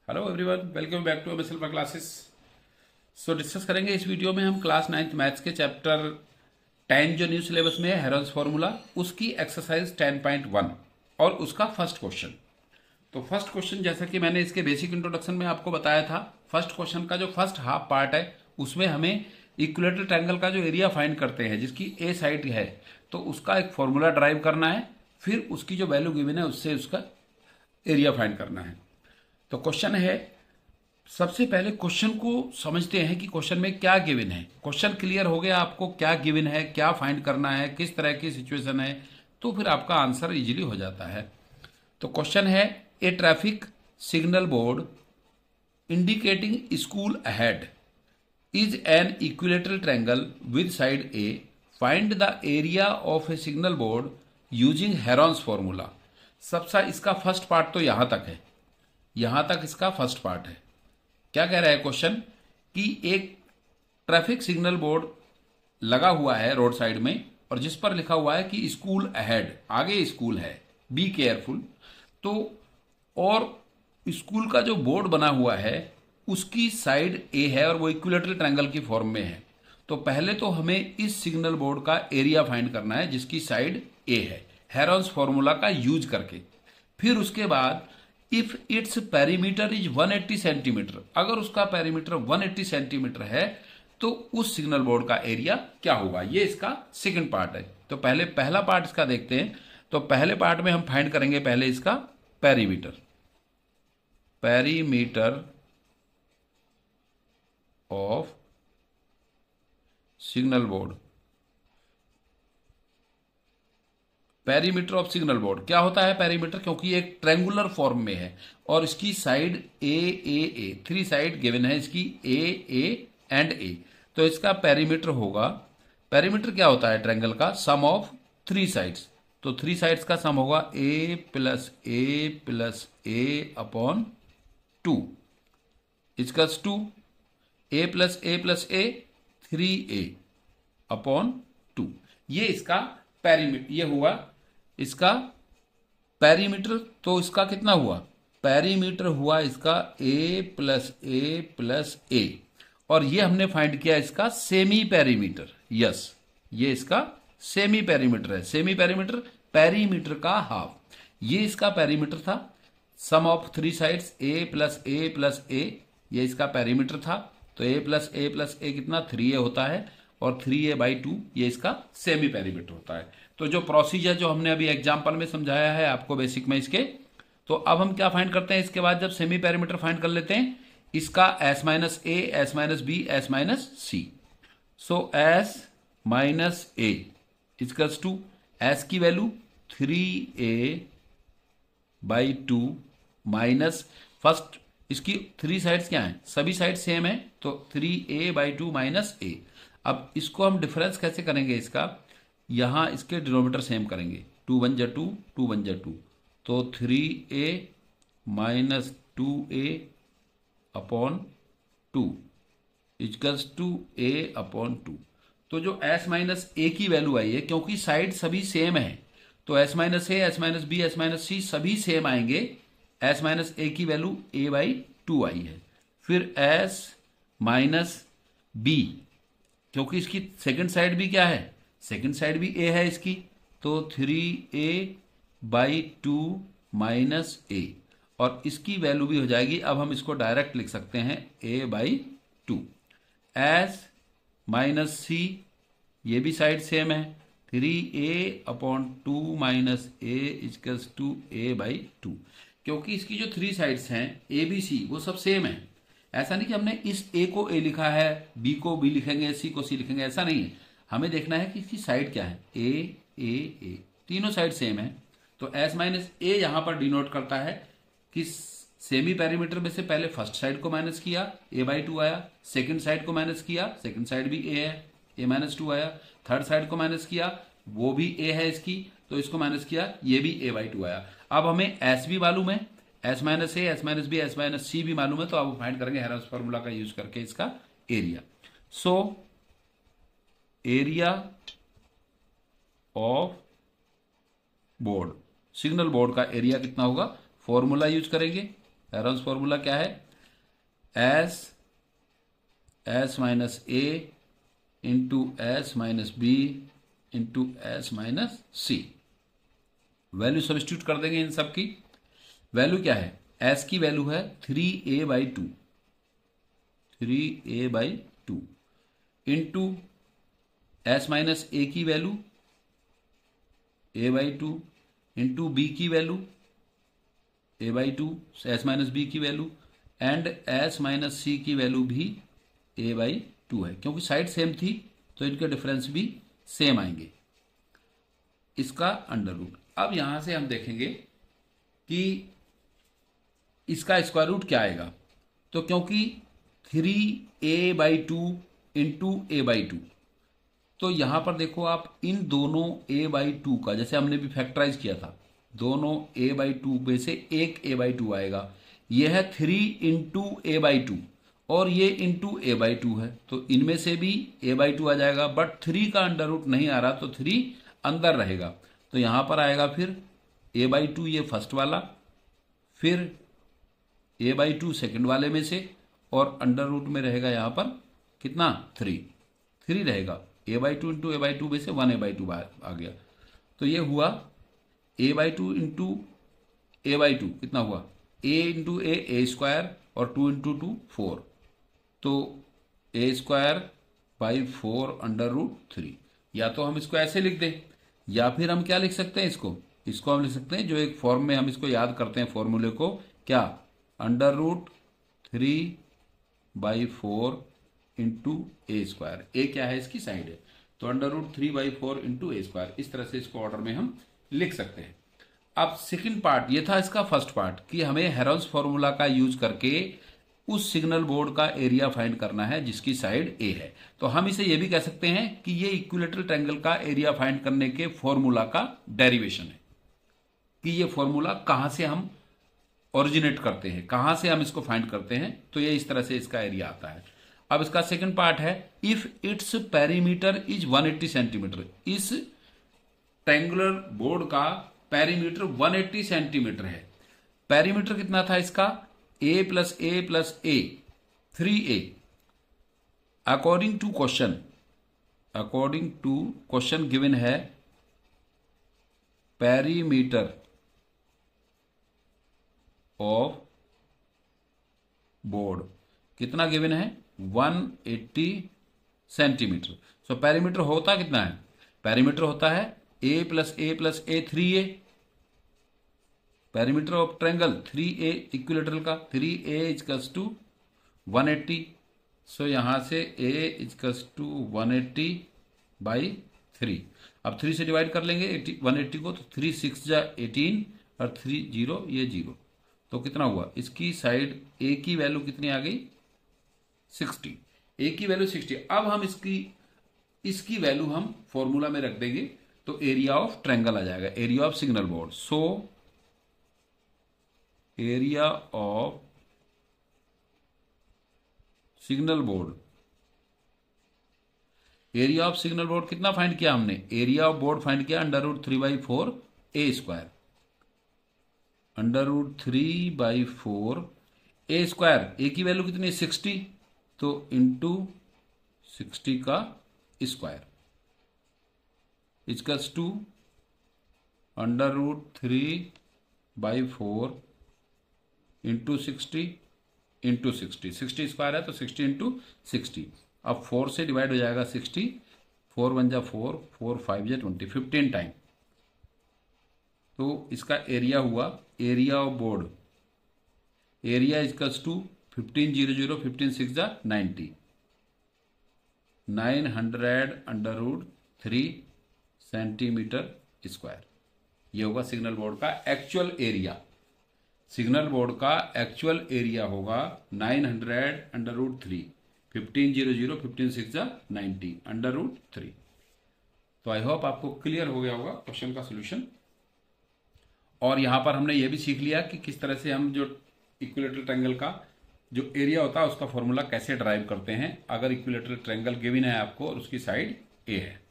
Hello everyone, welcome back to MSL for classes. So discuss करेंगे इस video में हम क्लास 9th मैथ्स के चैप्टर 10 जो न्यू सिलेबस में है हेरोन्स फार्मूला, उसकी एक्सरसाइज 10.1 और उसका फर्स्ट क्वेश्चन। तो फर्स्ट क्वेश्चन, जैसा कि मैंने इसके बेसिक इंट्रोडक्शन में आपको बताया था, फर्स्ट क्वेश्चन का जो फर्स्ट हाफ पार्ट है उसमें हमें इक्विलेटरल ट्रायंगल का जो एरिया फाइंड करते हैं, जिसकी ए साइड है, तो उसका एक फॉर्मूला ड्राइव करना है, फिर उसकी जो वैल्यू गिवन है उससे उसका एरिया फाइंड करना है। तो क्वेश्चन है, सबसे पहले क्वेश्चन को समझते हैं कि क्वेश्चन में क्या गिवन है। क्वेश्चन क्लियर हो गया आपको, क्या गिवन है, क्या फाइंड करना है, किस तरह की सिचुएशन है, तो फिर आपका आंसर इजीली हो जाता है। तो क्वेश्चन है, a traffic signal board indicating school ahead is an equilateral triangle with side a, find the area of a signal board using Heron's formula. सबसे इसका फर्स्ट पार्ट तो यहां तक है, यहां तक इसका फर्स्ट पार्ट है। क्या कह रहा है क्वेश्चन कि एक ट्रैफिक सिग्नल बोर्ड लगा हुआ है रोड साइड में और जिस पर लिखा हुआ है कि स्कूल अहेड, आगे स्कूल है, बी केयरफुल। तो और स्कूल का जो बोर्ड बना हुआ है उसकी साइड ए है और वो इक्विलेटरल ट्रायंगल की फॉर्म में है। तो पहले तो हमें इस सिग्नल बोर्ड का एरिया फाइंड करना है जिसकी साइड ए है, हेरोन्स फॉर्मूला का यूज करके। फिर उसके बाद if its perimeter is 180 centimetre, अगर उसका पेरीमीटर 180 सेंटीमीटर है तो उस सिग्नल बोर्ड का एरिया क्या होगा, ये इसका सेकंड पार्ट है। तो पहले पहला पार्ट इसका देखते हैं। तो पहले पार्ट में हम फाइंड करेंगे पहले इसका perimeter, perimeter of signal board. Perimeter of signal board क्या होता है पेरीमीटर, क्योंकि एक ट्रायंगुलर फॉर्म में है और इसकी साइड ए, थ्री साइड गिवन है इसकी, ए एंड ए। तो इसका पेरीमीटर होगा, पेरीमीटर क्या होता है ट्रायंगल का, सम ऑफ थ्री साइड्स। तो थ्री साइड्स का सम होगा a plus a upon 2 equals to a plus a 3a upon 2। ये इसका पेरीमीटर, ये हुआ इसका पेरीमीटर। तो इसका कितना हुआ, पेरीमीटर हुआ इसका a प्लस ए, और ये हमने फाइंड किया इसका सेमी पेरीमीटर। यस, ये इसका सेमी पेरीमीटर है। सेमी पेरीमीटर, पेरीमीटर का हाफ, ये इसका पेरीमीटर था। Sum of three sides a plus a, ये इसका पेरीमीटर था। तो a प्लस ए कितना, 3a होता है, और 3a/2 ये इसका सेमी पेरीमीटर होता है। तो जो प्रोसीजर जो हमने अभी एग्जांपल में समझाया है आपको बेसिक में इसके, तो अब हम क्या फाइंड करते हैं इसके बाद, जब सेमी पेरीमीटर फाइंड कर लेते हैं इसका s minus A, s minus B, s minus C. So s minus A equals to s की वैल्यू 3a/2 माइनस, फर्स्ट इसकी थ्री साइड्स क्या हैं, सभी साइड सेम है, तो 3a/2 माइनस ए। अब इसको हम डिफरेंस कैसे करेंगे इसका, यहां इसके डिनोमिनेटर सेम करेंगे, 2 1 जा 2, 2 1 जा 2, तो 3a minus 2a upon 2 equals to a upon 2। तो जो s माइनस ए की वैल्यू आई है, क्योंकि साइड सभी सेम है, तो s माइनस ए, s minus B, s minus c सभी सेम आएंगे। s माइनस ए की वैल्यू a/2 आई है। फिर s माइनस बी, क्योंकि इसकी सेकंड साइड भी क्या है, सेकंड साइड भी a है इसकी, तो 3a/2 माइनस ए, और इसकी वैल्यू भी हो जाएगी, अब हम इसको डायरेक्ट लिख सकते हैं a/2। s माइनस सी, ये भी साइड सेम है, 3a/2 minus A equals to a/2। क्योंकि इसकी जो थ्री साइड्स हैं ए बी सी वो सब सेम है। ऐसा नहीं कि हमने इस ए को ए लिखा है, बी को बी लिखेंगे, सी को सी लिखेंगे, ऐसा नहीं है। हमें देखना है कि इसकी साइड क्या है, ए, तीनों साइड सेम है। तो s माइनस ए यहां पर डिनोट करता है कि सेमी पेरीमीटर में से पहले फर्स्ट साइड को माइनस किया, a/2 आया, सेकंड साइड को माइनस किया, सेकंड साइड भी a है, a-2 आया, थर्ड साइड को माइनस किया, वो भी a है इसकी, तो इसको माइनस किया, ये भी a/2 आया। अब हमें s भी मालूम है, s माइनस ए, s minus B, s minus c भी मालूम है, तो अब फाइंड करेंगे हेरोन्स फार्मूला का यूज करके इसका area. So area of board, signal board का एरिया कितना होगा, फॉर्मूला यूज करेंगे, हेरोन्स फॉर्मूला क्या है? S minus a into s minus b into s minus c. Value substitute कर देंगे इन सब की। वैल्यू क्या है? एस की वैल्यू है 3a/2, 3a/2 into s minus A की वैल्यू a/2 इंटू बी की value a/2, S minus B की value, and S minus C की वैल्यू भी a/2 है। क्योंकि साइड सेम थी तो इनके डिफरेंस भी सेम आएंगे। इसका अंडर रूट। अब यहां से हम देखेंगे कि इसका स्क्वायर रूट क्या आएगा। तो क्योंकि 3a/2 इंटू a/2, तो यहां पर देखो आप इन दोनों a/2 का, जैसे हमने भी फैक्टराइज किया था, दोनों a/2 में से एक a/2 आएगा। यह है 3 इंटू a/2 और ये इंटू a/2 है, तो इनमें से भी a/2 आ जाएगा। बट 3 का अंडर रूट नहीं आ रहा तो 3 अंदर रहेगा। तो यहां पर आएगा फिर a/2 ये फर्स्ट वाला, फिर a/2 सेकंड वाले में से, और अंडर रूट में रहेगा यहां पर कितना? 3 रहेगा। a/2 इंटू a/2 में से 1a/2 आ गया। तो ये हुआ a/2 इंटू a/2 कितना हुआ? a इंटू a स्क्वायर, और 2 इंटू 2 4, तो a²/4 अंडर रूट 3। या तो हम इसको ऐसे लिख दें, या फिर हम क्या लिख सकते हैं इसको हम लिख सकते हैं जो एक फॉर्म में हम इसको याद करते हैं फॉर्मूले को, क्या? Under root 3/4 into a²। ए क्या है? इसकी साइड है, तो अंडर रूट 3/4 इंटू a²। इस तरह से इसको ऑर्डर में हम लिख सकते हैं। अब सेकंड पार्ट, ये था इसका फर्स्ट पार्ट, कि हमें हेरोन्स फॉर्मूला का यूज करके उस सिग्नल बोर्ड का एरिया फाइंड करना है जिसकी साइड ए है। तो हम इसे ये भी कह सकते हैं कि ये इक्विलेटरल ट्रायंगल का एरिया फाइंड करने के फॉर्मूला का डेरिवेशन है, कि ये फॉर्मूला कहां से हम ओरिजिनेट करते हैं, कहां से हम इसको फाइंड करते हैं। तो ये इस तरह से इसका एरिया आता है। अब इसका सेकंड पार्ट है, if its perimeter is 180 centimetre. इस ट्रायंगुलर बोर्ड का पेरीमीटर 180 सेंटीमीटर है। पेरीमीटर कितना था इसका? a plus a plus a, 3a। According to question given है पेरीमीटर ऑफ बोर्ड कितना गिवन है? 180 सेंटीमीटर। सो पेरीमीटर होता कितना है? पेरीमीटर होता है a plus a plus a, 3a। Perimeter of triangle 3a equilateral का, 3a इजकल्स टू 180। सो यहां से a इजकल्स टू 180/3। अब 3 से डिवाइड कर लेंगे 180 को, तो 3 6 जा 18 और 3 0 ये 0, तो कितना हुआ? इसकी साइड a की वैल्यू कितनी आ गई? 60। a की वैल्यू 60। अब हम इसकी वैल्यू हम फॉर्मूला में रख देंगे, तो एरिया ऑफ ट्रायंगल आ जाएगा, area of signal board. So area of signal board, area of signal board कितना फाइंड किया हमने? एरिया ऑफ बोर्ड फाइंड किया under root 3/4 a²। Under root 3/4 a²। A की वैल्यू कितनी? 60, तो इंटू 60 का square equals to under root 3/4 into 60 into 60। 60 square है तो 60 इंटू 60। अब 4 से डिवाइड हो जाएगा 60, 4 1 जा 4, 4 5 जा 20, 15 टाइम। तो इसका एरिया हुआ, area of board, area equals to 15 0 0, 15 6 जा 90, 900 अंडर रूट 3 सेंटीमीटर स्क्वायर। ये होगा सिग्नल बोर्ड का एक्चुअल एरिया। सिग्नल बोर्ड का एक्चुअल एरिया होगा 900 अंडर रूट 3, 15 0 0, 15 6 जा 90 अंडर रूट 3। तो आई होप आपको क्लियर हो गया होगा क्वेश्चन का सोल्यूशन। और यहां पर हमने ये भी सीख लिया कि किस तरह से हम जो इक्विलेटरल ट्रायंगल का जो एरिया होता है उसका फॉर्मूला कैसे ड्राइव करते हैं अगर इक्विलेटरल ट्रायंगल गिवन है आपको और उसकी साइड ए है।